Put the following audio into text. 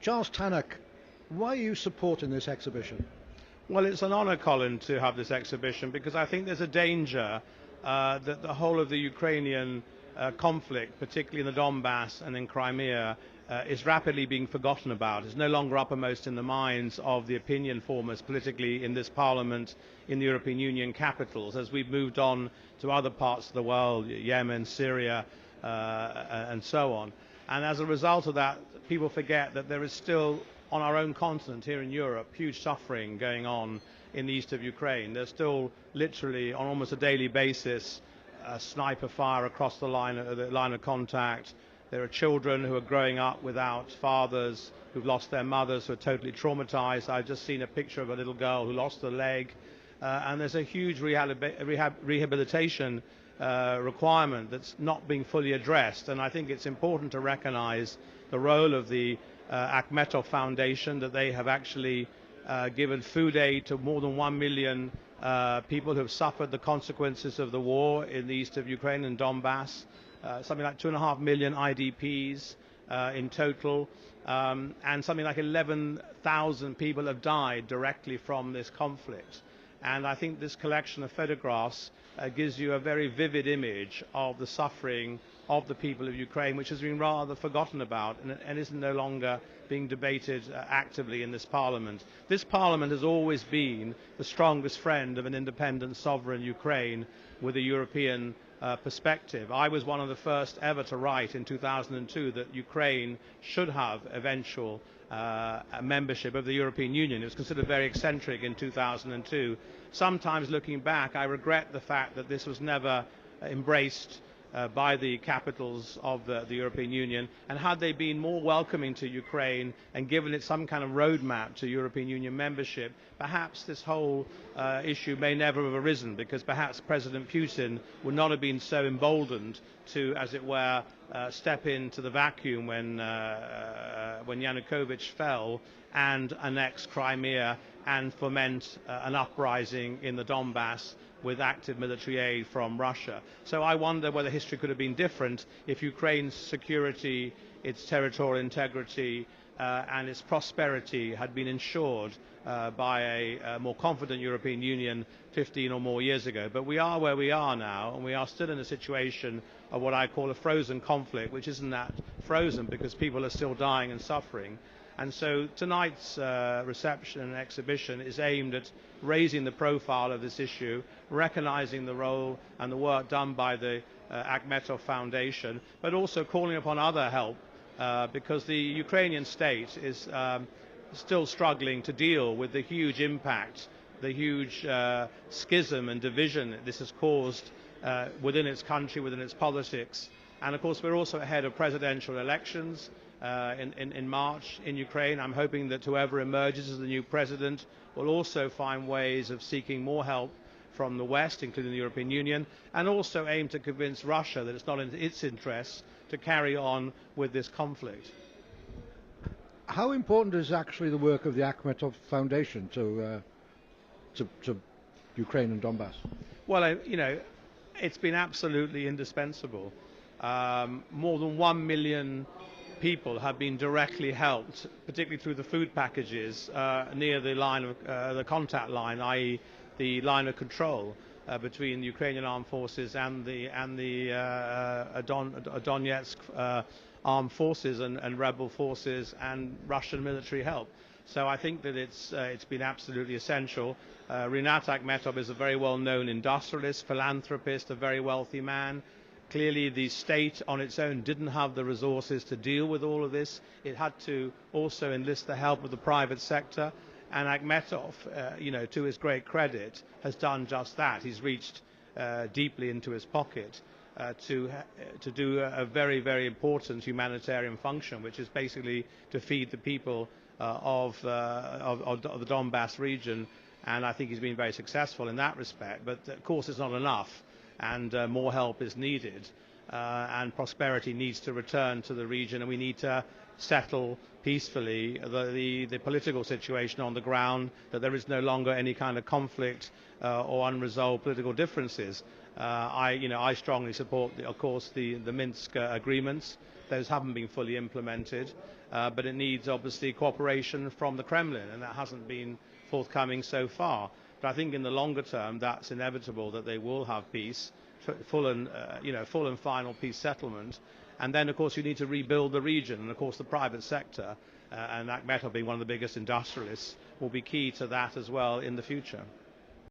Charles Tannock, why are you supporting this exhibition? Well, it's an honor, Colin, to have this exhibition because I think there's a danger that the whole of the Ukrainian conflict, particularly in the Donbass and in Crimea, is rapidly being forgotten about. It's no longer uppermost in the minds of the opinion formers politically in this Parliament, in the European Union capitals, as we've moved on to other parts of the world, Yemen, Syria, and so on. And as a result of that, people forget that there is still, on our own continent here in Europe, huge suffering going on in the east of Ukraine. There's still literally, on almost a daily basis, sniper fire across the line of contact. There are children who are growing up without fathers, who've lost their mothers, who are totally traumatized. I've just seen a picture of a little girl who lost her leg. And there's a huge rehabilitation requirement that's not being fully addressed. And I think it's important to recognize the role of the Akhmetov Foundation, that they have actually given food aid to more than 1 million people who have suffered the consequences of the war in the east of Ukraine and Donbass. Something like 2.5 million IDPs in total, and something like 11,000 people have died directly from this conflict. And I think this collection of photographs gives you a very vivid image of the suffering of the people of Ukraine, which has been rather forgotten about and is no longer being debated actively in this Parliament. This Parliament has always been the strongest friend of an independent, sovereign Ukraine with a European perspective. I was one of the first ever to write in 2002 that Ukraine should have eventual membership of the European Union. It was considered very eccentric in 2002. Sometimes looking back, I regret the fact that this was never embraced by the capitals of the European Union, and had they been more welcoming to Ukraine and given it some kind of roadmap to European Union membership, perhaps this whole issue may never have arisen, because perhaps President Putin would not have been so emboldened to, as it were, step into the vacuum when Yanukovych fell and annex Crimea and foment an uprising in the Donbass with active military aid from Russia. So I wonder whether history could have been different if Ukraine's security, its territorial integrity and its prosperity had been ensured by a more confident European Union 15 or more years ago. But we are where we are now, and we are still in a situation of what I call a frozen conflict, which isn't that frozen because people are still dying and suffering. And so tonight's reception and exhibition is aimed at raising the profile of this issue, recognizing the role and the work done by the Akhmetov Foundation, but also calling upon other help because the Ukrainian state is still struggling to deal with the huge impact, the huge schism and division that this has caused within its country, within its politics. And of course we're also ahead of presidential elections in March in Ukraine. I'm hoping that whoever emerges as the new president will also find ways of seeking more help from the West, including the European Union, and also aim to convince Russia that it's not in its interests to carry on with this conflict. How important is actually the work of the Akhmetov Foundation to Ukraine and Donbass? Well, it's been absolutely indispensable. More than 1 million people have been directly helped, particularly through the food packages near the line of the contact line, i.e. the line of control between the Ukrainian armed forces and the Donetsk armed forces and rebel forces and Russian military help. So I think that it's been absolutely essential. Rinat Akhmetov is a very well-known industrialist, philanthropist, a very wealthy man. Clearly the state on its own didn't have the resources to deal with all of this. It had to also enlist the help of the private sector, and Akhmetov, to his great credit, has done just that. He's reached deeply into his pocket to do a very, very important humanitarian function, which is basically to feed the people of the Donbass region, and I think he's been very successful in that respect. But of course it's not enough, and more help is needed, and prosperity needs to return to the region, and we need to settle peacefully the political situation on the ground, that there is no longer any kind of conflict or unresolved political differences. I strongly support, of course, the Minsk agreements. Those haven't been fully implemented, but it needs obviously cooperation from the Kremlin, and that hasn't been forthcoming so far. But I think in the longer term, that's inevitable that they will have peace, full and final peace settlement, and then of course you need to rebuild the region, and of course the private sector, and Akhmetov being one of the biggest industrialists, will be key to that as well in the future.